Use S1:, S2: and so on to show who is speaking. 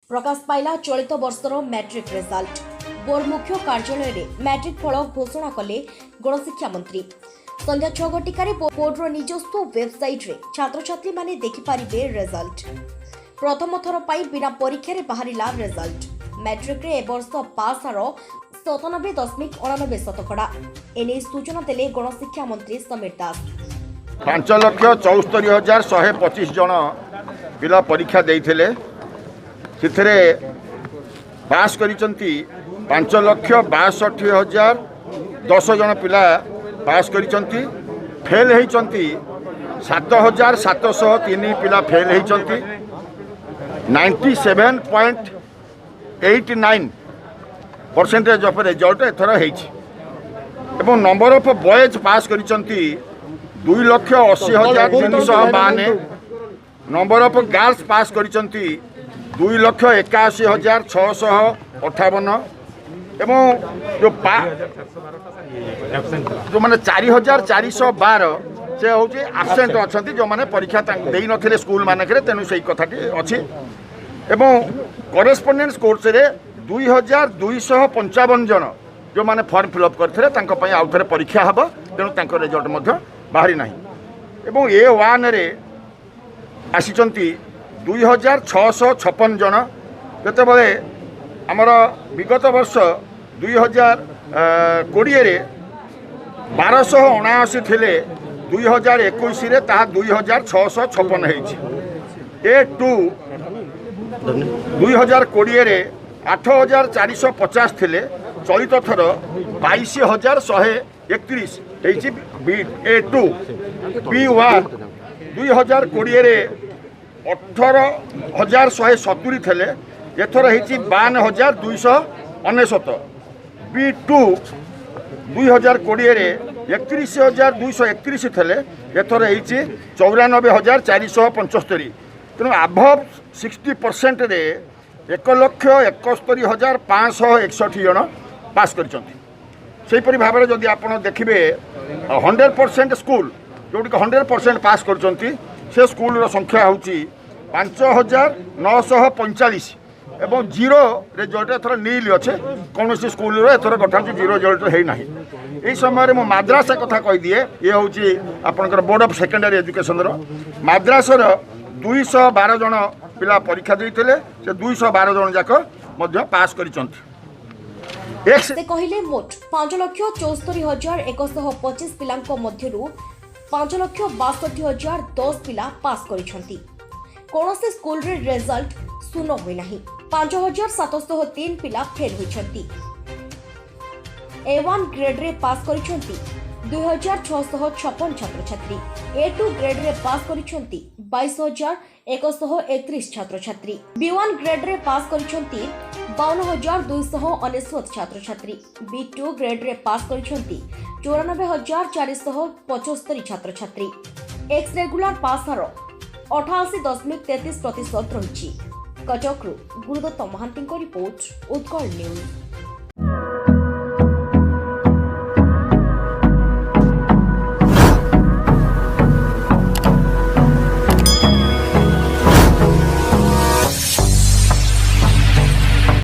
S1: प्रकाश पाइला चलित वर्षर matric result. Board मुख्य कार्यालय में मैट्रिक फल घोषणा कले गणशिक्षा मंत्री। संध्या 6 घटिकार बोर्डर निजस्व वेबसाइट रे छात्र छात्री माने देखिपारे रिजल्ट। प्रथम थर पाई बिना परीक्षा रे बाहरिला रिजल्ट। मैट्रिक रे ए वर्ष पास हार 97.89% एने सूचना देले गणशिक्षा मंत्री समीर दास।
S2: 5,74,125 जन पिला परीक्षा देइथिले सिथरे पास करिसंती 5,62,10 जन पिला पास करिसंती। फेल हेइचंती 7,703 पिला फेल हेइचंती। 97.89% ऑफ रिजल्ट एथर हेइछि एवं नंबर ऑफ बॉयज पास करिसंती 2,80,352। नंबर ऑफ गर्ल्स पास करिसंती 2,81,658 एवं जो माने 4,412 से हूँ आबसेंट अच्छा जो मैंने परीक्षा दे नथिले स्कूल मानक तेणु से कथाटी अच्छी एवं करेस्पोंडेंस कोर्स रे 2,255 जन जो मैंने फॉर्म फिलअप करते आउ थे परीक्षा हम तेणु रिजल्ट बाहरी ना एवं A1 रे आसिचंती 2,656 जन जितेबाला आमर विगत वर्ष 2020 रे 1,279 थिले 2021 रे ताहा 2,656 होइछि। A2 2020 रे 8,450 थिले चलित थर 22,131 होइछि। A2 B1 2020 रे 18,170 थिले एथर होइछि 52,299। B2 2020 रे 31,231 थिले एथर होइछि 94,475। तेणु अभव 60% रे 1,71,561 जन पास करिसंती। सेहीपरि भाव में जदि आप देखिए 100% स्कूल जोटि 100% पास करिसंती से स्कूल संख्या हूँ 5,945 एवं जीरो रिजल्ट एथर नील अच्छे कौन स्कूल एथर गठा जीरो रिजल्ट है ना। यही समय मो मद्रास कथा कही दिए ये हूँ आपंकर बोर्ड ऑफ सेकेंडरी एजुकेशन मद्रासर 212 जन पिला परीक्षा देते से 212 जन जाक पास करिसंती।
S1: से कहले मोट 5,64,125 पिलांको मध्यरु 5,62,010 पिला पास करिसंती। कोनोसे स्कूल रे रिजल्ट सुनो होई नाही। 5,703 पिला फेल होइछंती। A1 ग्रेड रे पास करिसंती 2,656 छात्र छात्री। A2 ग्रेड रे पास करिसंती 22,131 छात्र छात्री। B1 ग्रेड रे पास करिसंती 52,299 छात्र छात्री। B2 ग्रेड रे पास करिसंती 94,475 छात्र छात्री। एक्स रेगुलर पास हार 88.33% रही। कटकरू गुरुदत्त महांती रिपोर्ट उत्कल न्यूज।